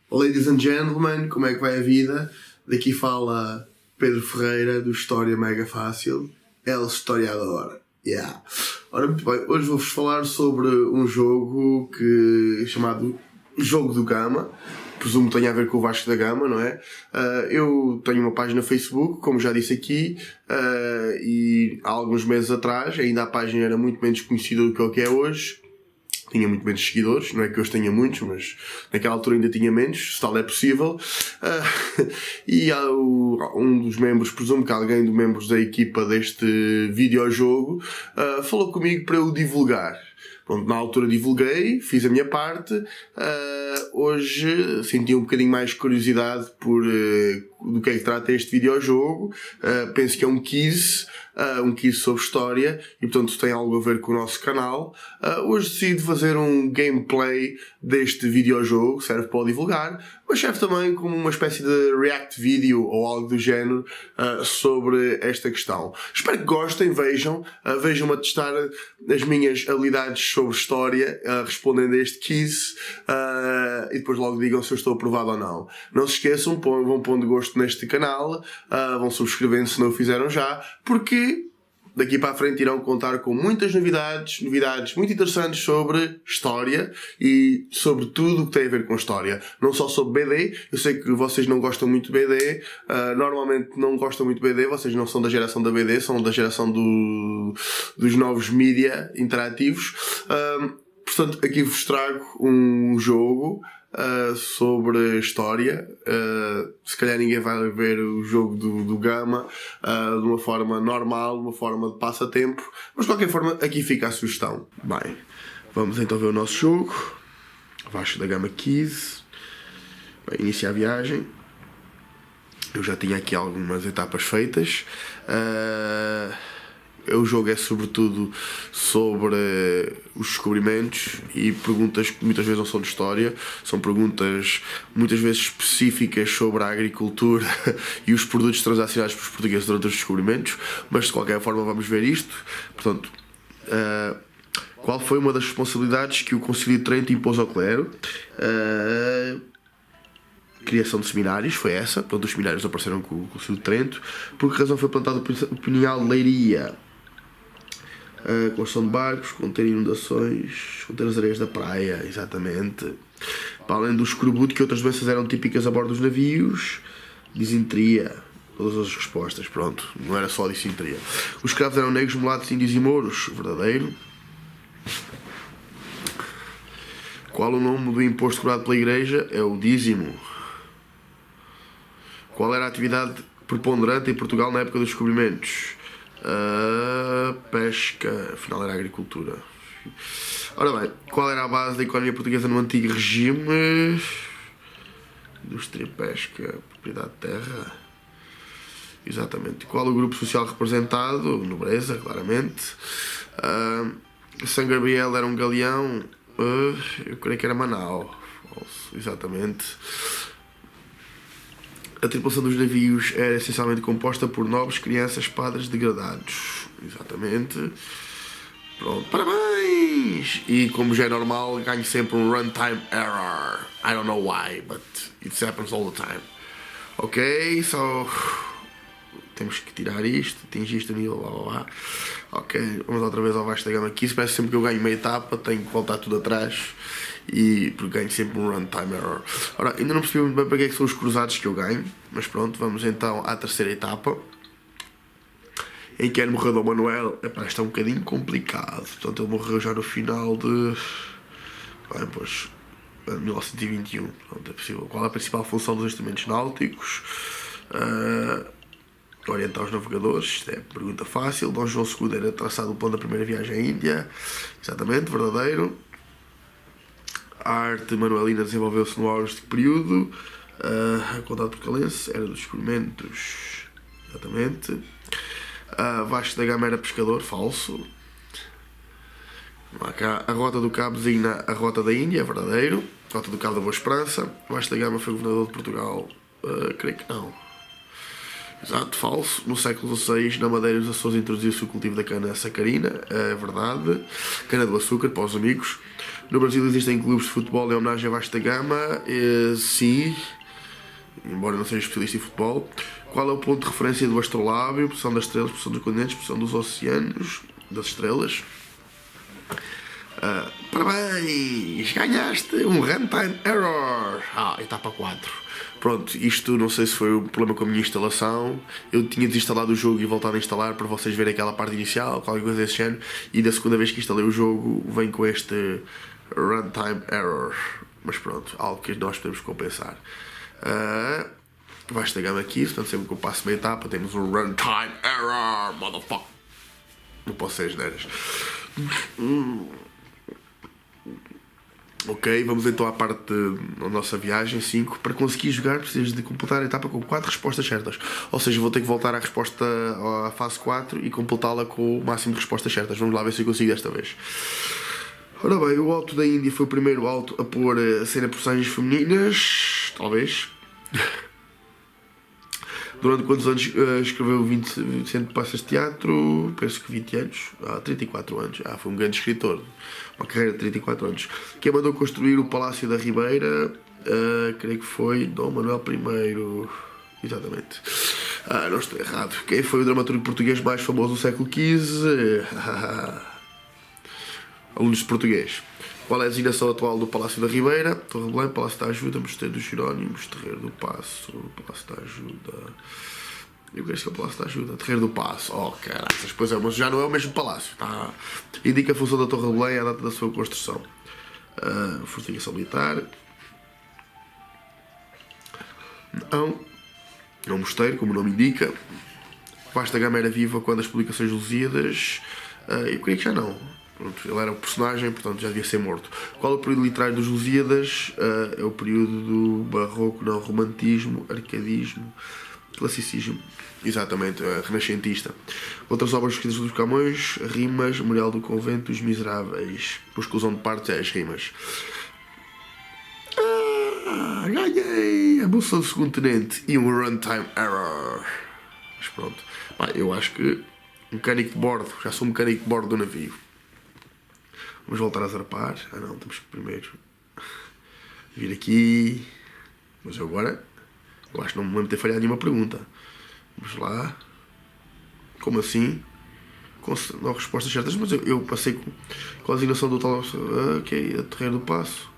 Ladies and gentlemen, como é que vai a vida? Daqui fala Pedro Ferreira do História Mega Fácil, El Historiador. Yeah. Ora, muito bem, hoje vou-vos falar sobre um jogo chamado Jogo do Gama. Presumo que tenha a ver com o Vasco da Gama, não é? Eu tenho uma página no Facebook, como já disse aqui, e há alguns meses atrás, ainda a página era muito menos conhecida do que o que é hoje. Tinha muito menos seguidores, não é que hoje tenha muitos, mas naquela altura ainda tinha menos, se tal é possível. E um dos membros, presumo que alguém dos membros da equipa deste videojogo, falou comigo para eu divulgar. Pronto, na altura divulguei, fiz a minha parte. Hoje senti um bocadinho mais curiosidade do que é que trata este videojogo. Penso que é um quiz sobre história e portanto tem algo a ver com o nosso canal. Hoje decidi fazer um gameplay deste videojogo, serve para o divulgar, mas serve também como uma espécie de react video ou algo do género sobre esta questão. Espero que gostem, vejam-me a testar as minhas habilidades sobre história, respondendo a este quiz, e depois logo digam se eu estou aprovado ou não. Não se esqueçam, vão pondo gosto neste canal, vão subscrevendo se não o fizeram já, porque daqui para a frente irão contar com muitas novidades muito interessantes sobre história e sobre tudo o que tem a ver com história. Não só sobre BD, eu sei que vocês não gostam muito de BD, normalmente não gostam muito de BD, vocês não são da geração da BD, são da geração dos novos mídia interativos. Portanto, aqui vos trago um jogo sobre história. Se calhar ninguém vai ver o jogo do Gama de uma forma normal, de uma forma de passatempo, mas de qualquer forma aqui fica a sugestão. Bem, vamos então ver o nosso jogo. Vasco da Gama Quiz. Bem, iniciar a viagem. Eu já tinha aqui algumas etapas feitas. O jogo é sobretudo sobre os descobrimentos e perguntas que muitas vezes não são de história, são perguntas muitas vezes específicas sobre a agricultura e os produtos transacionados pelos portugueses durante os descobrimentos, mas de qualquer forma vamos ver isto. Portanto, qual foi uma das responsabilidades que o Concílio de Trento impôs ao clero? Criação de seminários, foi essa. Portanto, os seminários apareceram com o Concílio de Trento. Por que razão foi plantado o pinhal de Leiria? Construção de barcos, conter inundações, conter as areias da praia, exatamente. Para além do escorbuto, que outras doenças eram típicas a bordo dos navios? Disenteria. Todas as respostas, pronto, não era só disenteria. Os escravos eram negros, mulatos, índios e mouros? Verdadeiro. Qual o nome do imposto cobrado pela Igreja? É o dízimo. Qual era a atividade preponderante em Portugal na época dos descobrimentos? Pesca, afinal era a agricultura. Ora bem, qual era a base da economia portuguesa no antigo regime? Indústria, pesca, propriedade de terra. Exatamente. Qual o grupo social representado? Nobreza, claramente. São Gabriel era um galeão? Eu creio que era Manau. Falso, exatamente. A tripulação dos navios era essencialmente composta por nobres, crianças, padres degradados. Exatamente. Pronto, parabéns! E como já é normal, ganho sempre um runtime error. I don't know why, but it happens all the time. Ok, so temos que tirar isto, atingir este nível, blá blá blá. Ok, vamos outra vez ao Vasco da Gama aqui. Se parece sempre que eu ganho meia etapa, tenho que voltar tudo atrás. E porque ganho sempre um runtime error. Ora, ainda não percebi muito bem para que é que são os cruzados que eu ganho, mas pronto, vamos então à terceira etapa, em que é morreu Dom Manuel. Isto é um bocadinho complicado. Portanto, ele morreu já no final de 1921. Pronto, é possível. Qual é a principal função dos instrumentos náuticos? Orientar os navegadores. Isto é pergunta fácil. Dom João II era traçado o plano da primeira viagem à Índia. Exatamente, verdadeiro. A arte manuelina desenvolveu-se no auge de período. A qualidade porcalense era dos descobrimentos. Exatamente. Vasco da Gama era pescador. Falso. A Rota do Cabo designa a Rota da Índia. Verdadeiro. A Rota do Cabo da Boa Esperança. Vasco da Gama foi governador de Portugal. Creio que não. Exato, falso. No século XVI, na Madeira dos Açores, introduziu-se o cultivo da cana sacarina. É verdade. Cana do açúcar, para os amigos. No Brasil existem clubes de futebol em homenagem a Vasta Gama? Sim, embora não seja especialista em futebol. Qual é o ponto de referência do astrolábio? Posição das estrelas, posição dos continentes, posição dos oceanos, das estrelas. Parabéns! Ganhaste um runtime error! Etapa 4. Pronto, isto não sei se foi um problema com a minha instalação. Eu tinha desinstalado o jogo e voltado a instalar para vocês verem aquela parte inicial, qualquer coisa desse género. E da segunda vez que instalei o jogo vem com este runtime error. Mas pronto, algo que nós podemos compensar. Vasta Gama aqui, portanto sempre que eu passo meia etapa temos um runtime error, motherfucker. Não posso ser asneiras. Ok, vamos então à parte da nossa viagem 5. Para conseguir jogar precisas de completar a etapa com 4 respostas certas. Ou seja, vou ter que voltar à resposta à fase 4 e completá-la com o máximo de respostas certas. Vamos lá ver se eu consigo desta vez. Ora bem, o auto da Índia foi o primeiro auto a pôr a cena de personagens femininas. Talvez. Durante quantos anos escreveu Vicente Passas Teatro? Penso que 20 anos. 34 anos. Foi um grande escritor. Uma carreira de 34 anos. Quem mandou construir o Palácio da Ribeira? Creio que foi Dom Manuel I. Exatamente. Não estou errado. Quem foi o dramaturgo português mais famoso do século XV? Alunos de português. Qual é a designação atual do Palácio da Ribeira? Torre Belém, Palácio da Ajuda, Mosteiro dos Jerónimos, Terreiro do Paço, Palácio da Ajuda. Eu creio que é o Palácio da Ajuda, Terreiro do Paço. Caraças, pois é, mas já não é o mesmo palácio. Indica a função da Torre de Belém e a data da sua construção. Fortificação militar. Não. É um mosteiro, como o nome indica. Vasta Gama era viva quando as publicações Lusíadas. Eu creio que já não. Pronto, ele era um personagem, portanto já devia ser morto. Qual é o período literário dos Lusíadas? É o período do barroco, não, romantismo, arcadismo, classicismo. Exatamente, renascentista. Outras obras escritas dos Camões: Rimas, Memorial do Convento, Os Miseráveis. Por exclusão de partes, as rimas. Ganhei! A bolsa do segundo tenente e um runtime error. Mas pronto, eu acho que mecânico de bordo, já sou mecânico de bordo do navio. Vamos voltar a zarpar. Não, temos que primeiro vir aqui. Mas eu agora, eu acho que não me lembro de ter falhado nenhuma pergunta. Vamos lá. Como assim? Com 9 respostas certas, mas eu passei com a designação do tal. Ok, a Terreiro do Paço.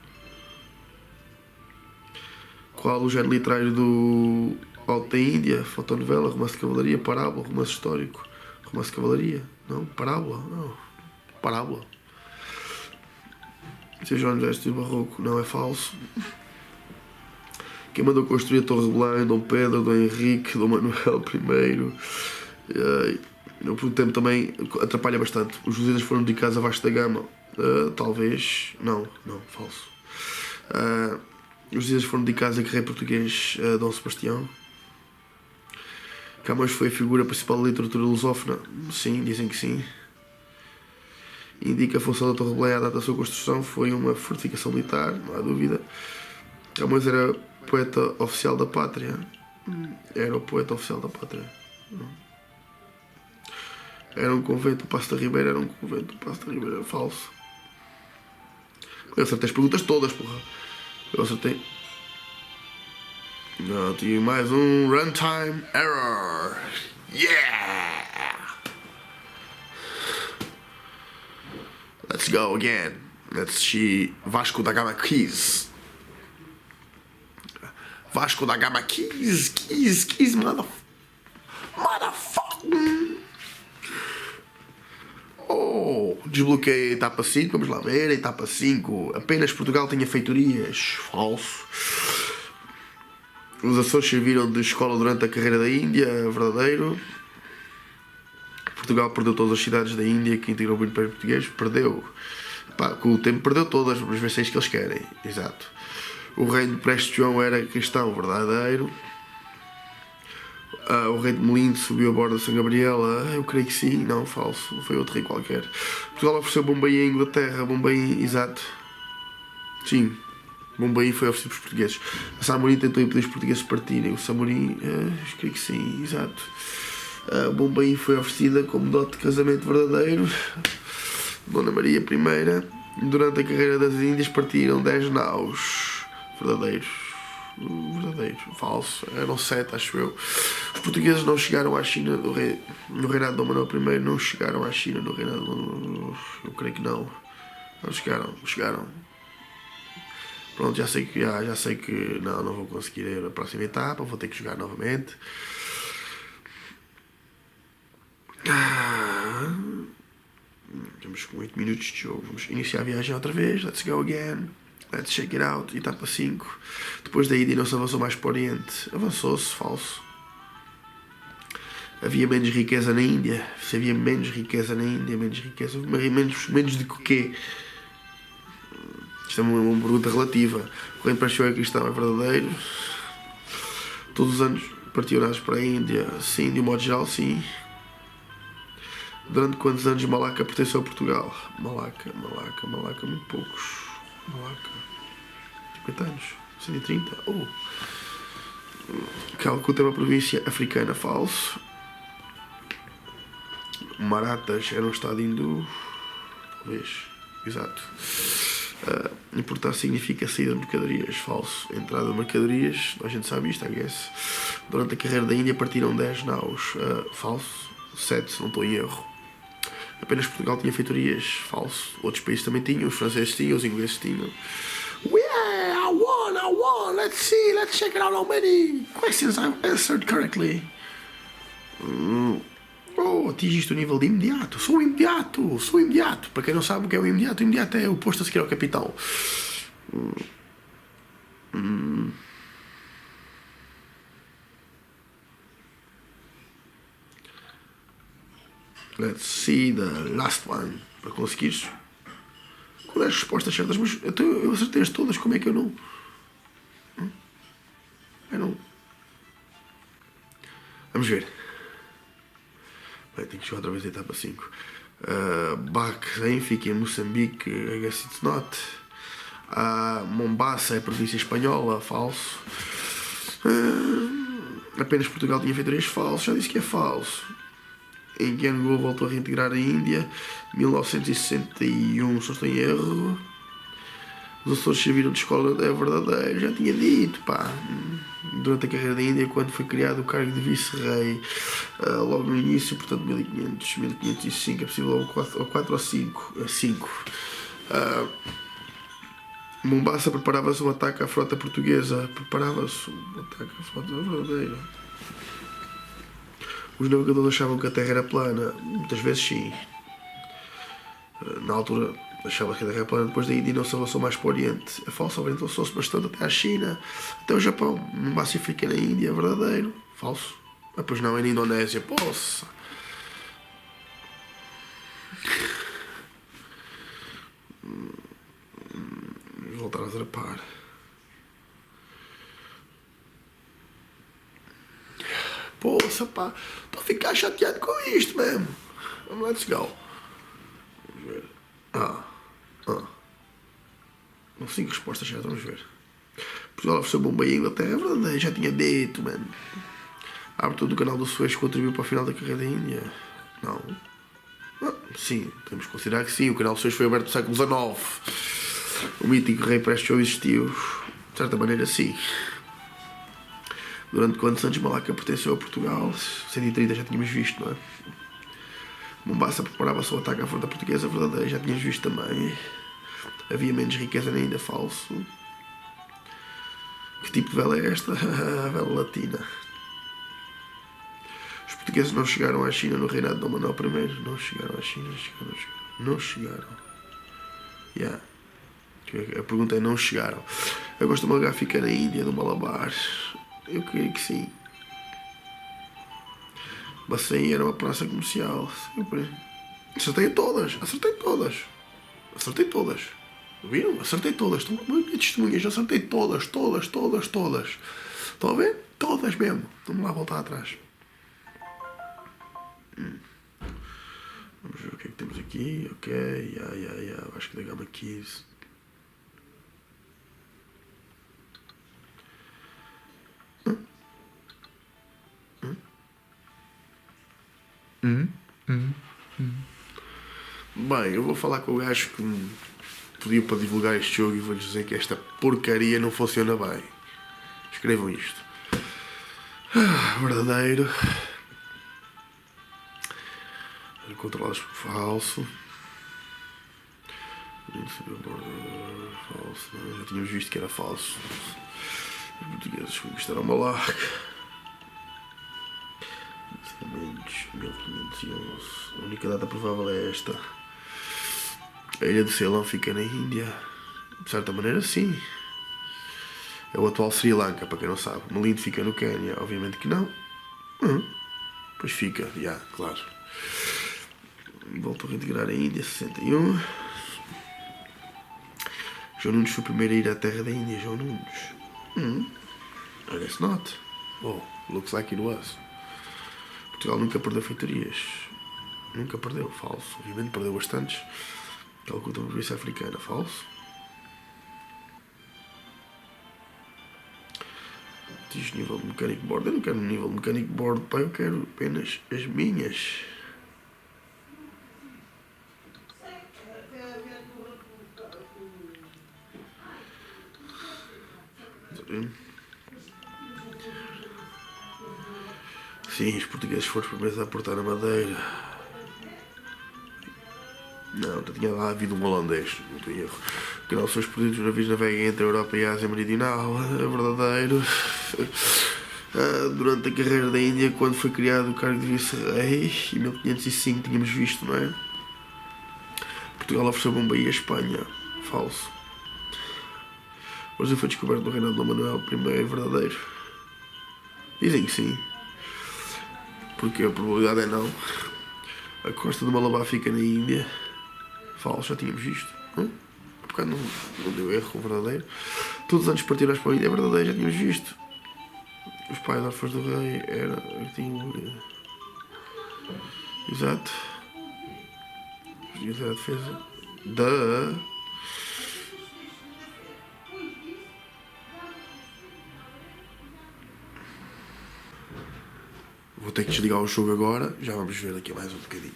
Qual o género literário do Alto da Índia? Fotonovela, romance de cavalaria, parábola, romance histórico. Romance de cavalaria? Não, parábola? Não, parábola. Seu João Veste Barroco, não é falso. Quem mandou construir a Torre de Belém? Dom Pedro, Dom Henrique, Dom Manuel I. No tempo também atrapalha bastante. Os Lusíadas foram dedicados a Vasta Gama. Talvez. Não, falso. Os Lusíadas foram dedicados a que rei português Dom Sebastião. Camões foi a figura principal da literatura lusófona? Sim, dizem que sim. Indica a função da Torre de Belém à data da sua construção. Foi uma fortificação militar, não há dúvida. Camões era poeta oficial da pátria. Era o poeta oficial da pátria. Era um convento do Paço da Ribeira. Era um convento do Paço da Ribeira. Falso. Eu acertei as perguntas todas, porra. Eu acertei. Não, tinha mais um runtime error. Yeah! Let's go again. Let's see Vasco da Gama Keys. Vasco da Gama Keys, motherfucker. Desbloqueei a etapa 5, vamos lá ver. A etapa 5. Apenas Portugal tinha feitorias. Falso. Os Açores serviram de escola durante a carreira da Índia. Verdadeiro. Portugal perdeu todas as cidades da Índia que integrou o Império Português. Perdeu. Com o tempo perdeu todas, mas vai ser isso que eles querem. Exato. O reino de Preste João era cristão. Verdadeiro. O rei de Melindo subiu a bordo de São Gabriel. Eu creio que sim. Não, falso. Foi outro rei qualquer. Portugal ofereceu Bombaim à Inglaterra. Bombaim, exato. Sim. Bombaim foi oferecido pelos portugueses. A Samorim tentou impedir os portugueses de partirem. O Samorim, creio que sim, exato. Bombaim foi oferecida como dote de casamento verdadeiro. Dona Maria I. Durante a carreira das Índias partiram 10 naus. Verdadeiro, falso. Eram 7, acho eu. Os portugueses não chegaram à China no reinado de Dom Manuel I. Não chegaram à China no reinado de Dom Manuel. Eu creio que não. Não chegaram. Pronto, já sei que não vou conseguir ir à próxima etapa. Vou ter que jogar novamente. Temos 8 minutos de jogo. Vamos iniciar a viagem outra vez. Let's go again. Let's check it out. Etapa 5. Depois da Índia não se avançou mais para o Oriente. Avançou-se, falso. Havia menos riqueza na Índia. Se havia menos riqueza na Índia, menos de quê? Isto é uma pergunta relativa. O reino pareceu cristão é verdadeiro. Todos os anos partiam para a Índia. Sim, de um modo geral, sim. Durante quantos anos Malaca pertenceu a Portugal? Malaca, muito poucos. Malaca, 50 anos, 130. Calcuta é uma província africana, falso. Marathas era um estado hindu, talvez, exato. Importar significa saída de mercadorias, falso. Entrada de mercadorias, a gente sabe isto, I guess. Durante a carreira da Índia partiram 10 naus, falso. 7, se não estou em erro. Apenas Portugal tinha feitorias, falso. Outros países também tinham, os franceses tinham, os ingleses tinham. Yeah, I won, let's check it out how many questions I've answered correctly. Atingiste o nível de imediato. Sou imediato. Para quem não sabe o que é o imediato é o posto a seguir ao capitão. Let's see the last one. Para conseguires. Qual é as respostas certas? Mas eu acertei-as todas. Como é que eu não? Vamos ver. Tenho que chegar outra vez à etapa 5. Bahrein fica em Moçambique. I guess it's not. Mombasa é província espanhola. Falso. Apenas Portugal tinha feitorias. Falso. Já disse que é falso. Em que ano voltou a reintegrar a Índia? 1961, se não estou em erro. Os Açores serviram de escola, é verdadeiro, já tinha dito, pá. Durante a carreira da Índia, quando foi criado o cargo de vice-rei, logo no início, portanto 1505, é possível ou 4 ou 5. Mombasa preparava-se um ataque à frota portuguesa. Verdadeira. Os navegadores achavam que a Terra era plana. Muitas vezes sim. Na altura achava que a Terra era plana. Depois da Índia não se avançou mais para o Oriente. É falso, avançou-se bastante até à China, até o Japão. No máximo fica na Índia, é verdadeiro. Falso. Pois não, é na Indonésia. Poça. Voltar a zarpar. Poça, pá, estou a ficar chateado com isto mesmo. Let's go. Vamos ver. Não 5 respostas certas, vamos ver. Portugal ofereceu bomba à Inglaterra, é verdade, já tinha dito, mano. A abertura do canal do Suez contribuiu para o final da carreira da Índia? Não. Sim, temos que considerar que sim, o canal do Suez foi aberto no século XIX. O mítico rei Prestes existiu. De certa maneira, sim. Durante quantos anos Malaca pertenceu a Portugal? 130 já tínhamos visto, não é? Mombasa preparava-se ao ataque à frota portuguesa, verdadeiro, já tínhamos visto também. Havia menos riqueza ainda, falso. Que tipo de vela é esta? A vela latina. Os portugueses não chegaram à China no reinado de Dom Manuel I. Não chegaram à China, não chegaram. Yeah. A pergunta é: não chegaram. Eu gosto de uma lugar fica na Índia, do Malabar. Eu creio que sim. Bacém era uma praça comercial. Sempre. Acertei todas. Viram? Acertei todas. Estão muito testemunhas. Acertei todas. Estão a ver? Todas mesmo. Vamos lá voltar atrás. Vamos ver o que é que temos aqui. Ok. Acho que da gama 15. Bem, eu vou falar com o gajo que pediu para divulgar este jogo e vou-lhes dizer que esta porcaria não funciona bem. Escrevam isto. Verdadeiro. Controlados por falso. Falso. Já tínhamos visto que era falso. Os portugueses conquistaram Malaca. 1511. A única data provável é esta. A ilha de Ceylon fica na Índia. De certa maneira, sim. É o atual Sri Lanka, para quem não sabe. Malindo fica no Quênia. Obviamente que não. Pois fica, claro. Volto a reintegrar a Índia, 61. João Nunes foi o primeiro a ir à terra da Índia. João Nunes. I guess not. Oh, looks like it was. Portugal nunca perdeu feitorias. Nunca perdeu, falso. Obviamente perdeu bastantes. Calcuta uma província africana, falso. Diz nível de mecânico board. Eu não quero nível de mecânico board, pá, eu quero apenas as minhas. Sim, os portugueses foram os primeiros a aportar a madeira. Não, já tinha lá havido um holandês, não tem erro. Que não são os perdidos navios naveguem entre a Europa e a Ásia Meridional. É verdadeiro. Durante a carreira da Índia, quando foi criado o cargo de vice-rei, em 1505 tínhamos visto, não é? Portugal ofereceu Bombaí à Espanha. Falso. O Brasil foi descoberto no reinado de Dom Manuel I, verdadeiro. Dizem que sim. Porque a probabilidade é não. A costa de Malabar fica na Índia. Falso, já tínhamos visto. Por bocado não deu erro, o verdadeiro. Todos os anos partiram para a Índia, é verdadeiro, já tínhamos visto. Os pais órfãos do rei era Artíngula. Exato. Os dias da defesa. Vou ter que desligar o jogo agora. Já vamos ver daqui a mais um bocadinho.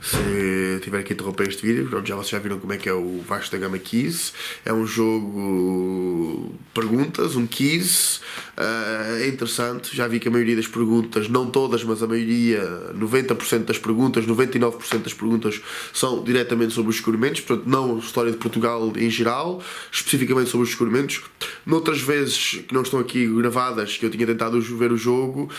Se tiver que interromper este vídeo, pronto, vocês já viram como é que é o Vasco da Gama Quiz. É um jogo perguntas, um quiz. É interessante, já vi que a maioria das perguntas, não todas, mas a maioria, 90% das perguntas, 99% das perguntas são diretamente sobre os descobrimentos, portanto não a história de Portugal em geral, especificamente sobre os descobrimentos. Noutras vezes que não estão aqui gravadas, que eu tinha tentado ver o jogo,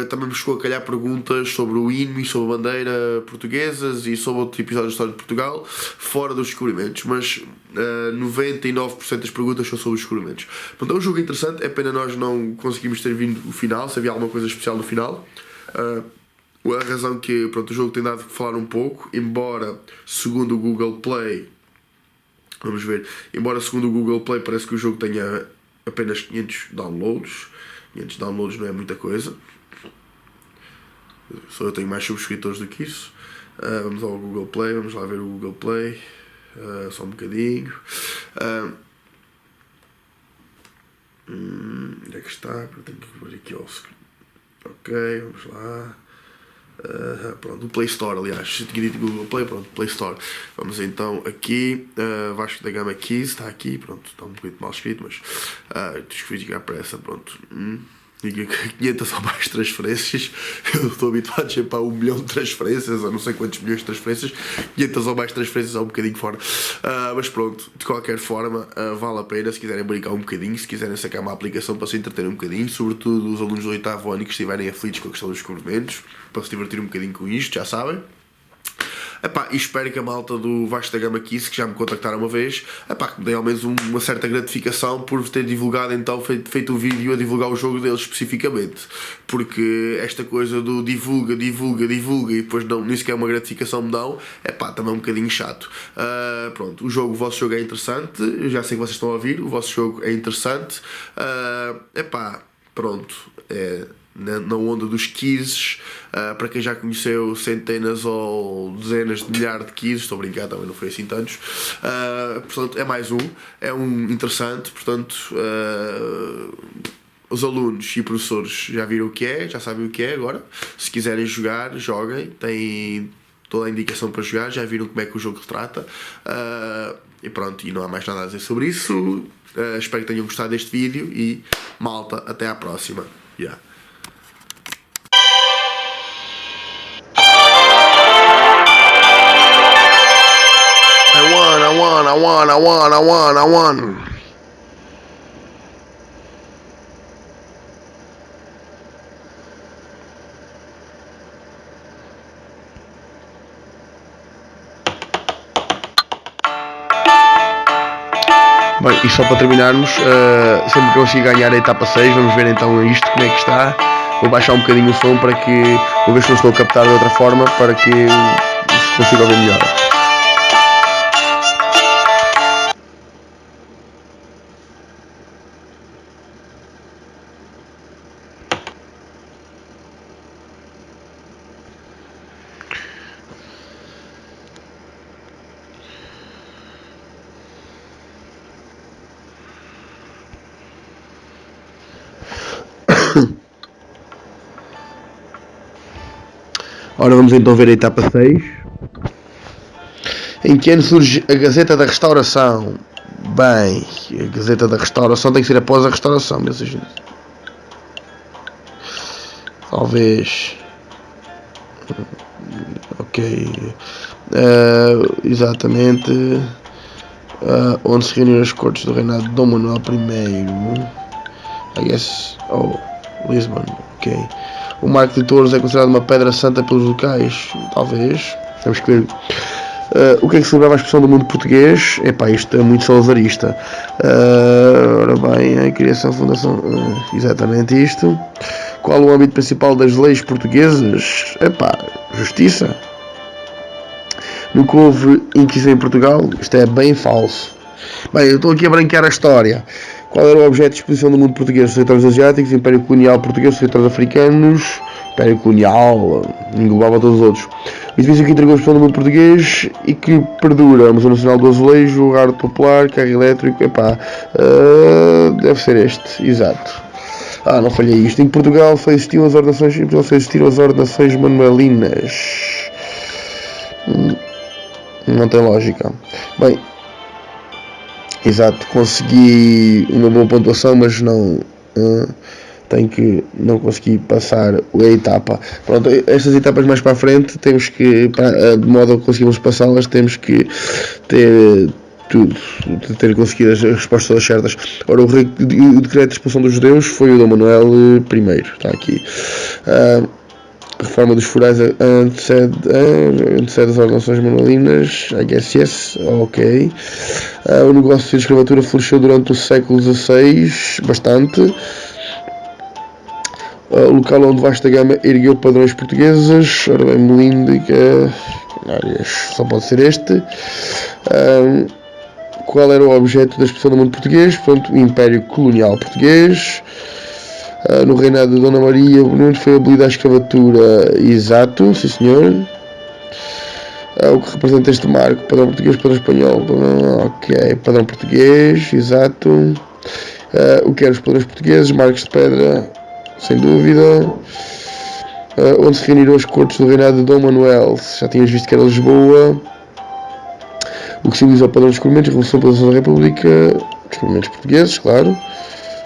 também me chegou a calhar perguntas sobre o hino e sobre a bandeira portuguesas e sobre outro episódio da história de Portugal, fora dos descobrimentos, mas 99% das perguntas são sobre os descobrimentos. Portanto, é um jogo interessante, é pena nós não conseguimos ter vindo o final, se havia alguma coisa especial no final. A razão que pronto, o jogo tem dado que falar um pouco, embora segundo o Google Play, vamos ver, embora segundo o Google Play parece que o jogo tenha apenas 500 downloads. 500 downloads não é muita coisa. Só eu tenho mais subscritores do que isso. Vamos ao Google Play, vamos lá ver o Google Play. Só um bocadinho. Onde é que está? Eu tenho que ver aqui ao... Ok, vamos lá. Pronto, o Play Store, aliás, se tinha dito Google Play, pronto, Play Store. Vamos então aqui, Vasco da Gama Keys, está aqui, pronto, está um bocadinho mal escrito, mas descodificar para essa, pronto. Diga 500 ou mais transferências. Eu estou habituado sempre a 1 milhão de transferências, a não sei quantos milhões de transferências. 500 ou mais transferências é um bocadinho fora. Mas pronto, de qualquer forma, vale a pena se quiserem brincar um bocadinho, se quiserem sacar uma aplicação para se entreter um bocadinho, sobretudo os alunos do 8º ano que estiverem aflitos com a questão dos descobrimentos, para se divertir um bocadinho com isto, já sabem. E espero que a malta do Vasco da Gama Kiss, que já me contactaram uma vez, que me dê ao menos uma certa gratificação por ter divulgado, então, feito um vídeo a divulgar o jogo deles especificamente. Porque esta coisa do divulga e depois não, nem sequer uma gratificação me dão, também é um bocadinho chato. Pronto, o vosso jogo é interessante, eu já sei que vocês estão a ouvir, o vosso jogo é interessante. Pronto, na onda dos quizzes, para quem já conheceu centenas ou dezenas de milhares de quizzes, estou a brincar, também não foi assim tantos, portanto é mais é um interessante, portanto os alunos e professores já viram o que é, já sabem o que é agora, se quiserem jogar, joguem, tem toda a indicação para jogar, já viram como é que o jogo retrata. E pronto, e não há mais nada a dizer sobre isso. Espero que tenham gostado deste vídeo e malta, até à próxima. Yeah. I won. Bem, e só para terminarmos, sempre que eu consigo ganhar a etapa 6, vamos ver então isto, como é que está. Vou baixar um bocadinho o som para que, vou ver se não estou a captar de outra forma, para que se consiga ouvir melhor. Ora, vamos então ver a etapa 6. Em que ano surge a Gazeta da Restauração? Bem, a Gazeta da Restauração tem que ser após a Restauração, meus amigos. Talvez. Ok. Exatamente. Onde se reuniram as cortes do reinado de Dom Manuel I. I guess. Oh, Lisbon. Ok. O Marco de Touros é considerado uma pedra santa pelos locais? Talvez. Temos que ver. O que é que celebrava a expressão do mundo português? Epá, isto é muito salazarista. Ora bem, a criação, fundação. Exatamente isto. Qual o âmbito principal das leis portuguesas? Epá, justiça. Nunca houve Inquisição em Portugal? Isto é bem falso. Bem, eu estou aqui a branquear a história. Qual era o objeto de exposição do mundo português? Os territórios asiáticos, Império Colonial Português, os territórios africanos, Império Colonial, englobava todos os outros. O edifício que entregou a exposição do mundo português e que perdura, Museu Nacional do Azulejo, o Arte Popular, Carro Elétrico, epá, deve ser este, exato. Não falhei isto. Em Portugal existiram as ordenações manuelinas. Não tem lógica. Bem, exato, consegui uma boa pontuação, mas não consegui passar a etapa. Pronto, estas etapas mais para a frente temos que, de modo a conseguirmos passá-las, temos que ter ter conseguido as respostas todas certas. Ora, o decreto de expulsão dos judeus foi o Dom Manuel I, está aqui. A reforma dos forais antecede as ordenações manuelinas, I guess yes, ok. O negócio de escravatura floresceu durante o século XVI, bastante. O local onde Vasta Gama ergueu padrões portugueses, ora bem, Melíndica, só pode ser este. Qual era o objeto da expressão do mundo português? Portanto, o Império Colonial Português. No reinado de Dona Maria Bonito foi abolida a escravatura, exato, sim senhor. O que representa este marco? Padrão português, padrão espanhol, ok, padrão português, exato. O que eram os padrões portugueses? Marcos de pedra, sem dúvida. Onde se reuniram as cortes do reinado de Dom Manuel? Já tínhamos visto que era Lisboa. O que simboliza o padrão dos descobrimentos, a Revolução da República, descobrimentos portugueses, claro.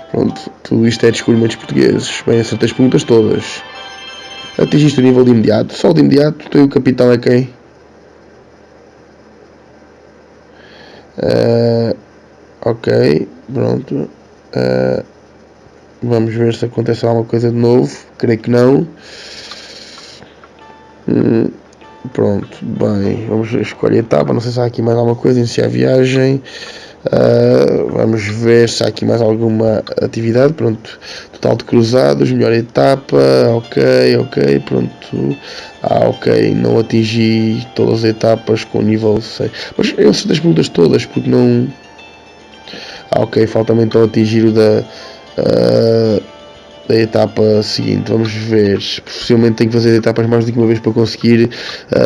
Pronto, tudo isto é descobrimentos portugueses. Bem, acertei as perguntas todas. Atingiste o nível de imediato. Só de imediato, tem o capitão é quem? Ok, pronto. Vamos ver se acontece alguma coisa de novo. Creio que não. Pronto, bem, vamos escolher a etapa. Não sei se há aqui mais alguma coisa. Iniciar a viagem. Vamos ver se há aqui mais alguma atividade. Pronto, total de cruzados, melhor etapa. Ok, pronto. Ok, não atingi todas as etapas com nível 6. Mas eu sei das perguntas todas porque não. Ok, falta-me então atingir o da etapa seguinte. Vamos ver. Possivelmente tenho que fazer etapas mais do que uma vez para conseguir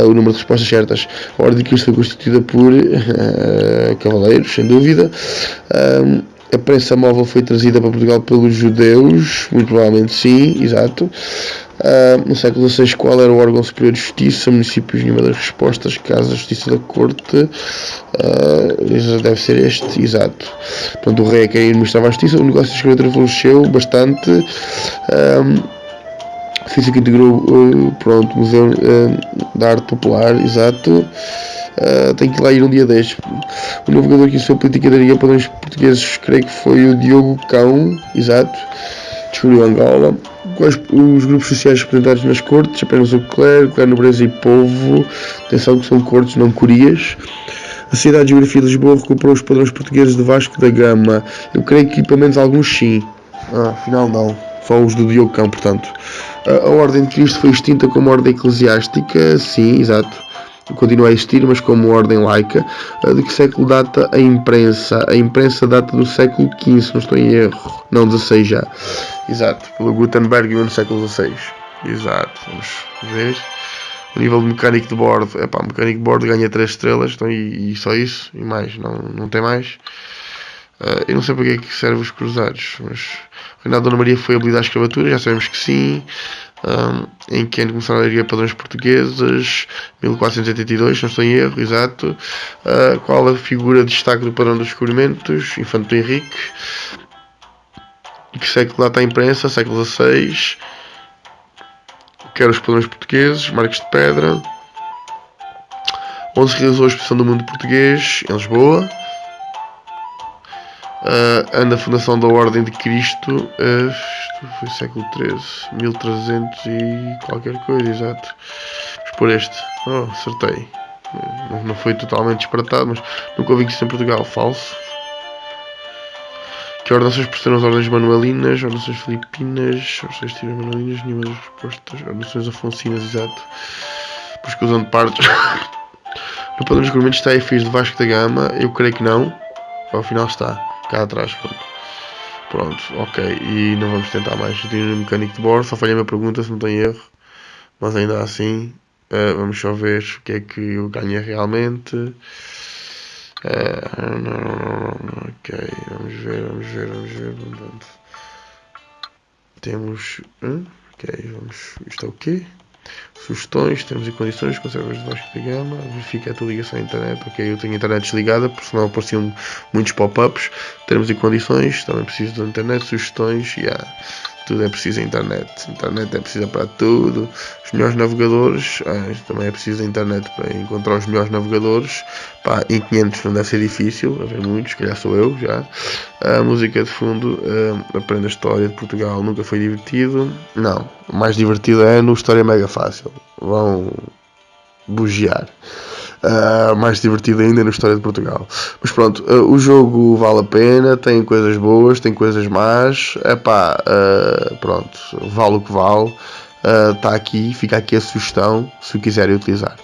o número de respostas certas. A ordem que isto foi constituída por cavaleiros, sem dúvida. A prensa móvel foi trazida para Portugal pelos judeus, muito provavelmente sim, exato. No século XVI, qual era o órgão superior de justiça? Municípios, nenhuma das respostas. Casa, Justiça da Corte. Deve ser este, exato. Portanto, o rei é quem administrava a justiça. O negócio de escravatura floresceu bastante. Física integrou, pronto, Museu da Arte Popular, exato. Tenho que lá ir um dia destes. O navegador que iniciou a política da Liga Padrões Portugueses, creio que foi o Diogo Cão, exato. Descobriu Angola. Quais os grupos sociais representados nas cortes? Apenas o clero, nobreza e povo. Atenção que são cortes, não curias. A Sociedade de Geografia de Lisboa recuperou os padrões portugueses de Vasco da Gama. Eu creio que pelo menos alguns sim. Afinal não. Só os do Diogo Cão, portanto. A Ordem de Cristo foi extinta como ordem eclesiástica. Sim, exato. Continua a existir, mas como ordem laica. De que século data a imprensa? A imprensa data do século XV, não estou em erro. Não, XVI já. Exato. Pelo Gutenberg no século XVI. Exato. Vamos ver. O nível de mecânico de bordo. Mecânico de bordo ganha 3 estrelas. Então, e só isso? E mais? Não tem mais? Eu não sei para que é que servem os cruzados, mas o reinado de Dona Maria foi abolida à escravatura, já sabemos que sim. Em que começaram a erguer padrões portugueses, 1482, não estou em erro, exato. Qual a figura de destaque do padrão dos descobrimentos? Infante do Henrique. Que século data a imprensa? Século XVI. Quer os padrões portugueses? Marcos de Pedra. Onde se realizou a exposição do mundo português? Em Lisboa. Na fundação da Ordem de Cristo, foi século XIII, 1300 e qualquer coisa, exato. Vamos por este. Acertei. Não foi totalmente disparatado, mas nunca ouvi que isso em Portugal. Falso. Que ordenações procederam as ordens manuelinas, ordenações filipinas, ordenações tiras manuelinas, nenhuma das respostas, ordenações afonsinas, exato. Por exclusão de partes. No padrão dos descobrimentos está a FIS de Vasco da Gama, eu creio que não. Ao final está. Cá atrás, pronto, ok, e não vamos tentar mais. Eu tenho um mecânico de bordo, só falhei a minha pergunta se não tem erro, mas ainda assim, vamos só ver o que é que eu ganhei realmente. Ok, vamos ver, portanto, temos, ok, isto é o quê? Sugestões, termos e condições, conservas de Vasco da Gama, verifica a tua ligação à internet, ok, eu tenho a internet desligada, porque senão apareciam muitos pop-ups, termos e condições, também preciso da internet, sugestões, tudo é preciso a internet é precisa para tudo, os melhores navegadores, também é preciso a internet para encontrar os melhores navegadores, em 500 não deve ser difícil, haver muitos, se calhar sou eu já. A música de fundo, aprenda a história de Portugal, nunca foi divertido, não, o mais divertido é no História Mega Fácil, vão bugiar. Mais divertido ainda na História de Portugal. Mas pronto, o jogo vale a pena, tem coisas boas, tem coisas más. Pronto, vale o que vale. Está aqui, fica aqui a sugestão se o quiserem utilizar.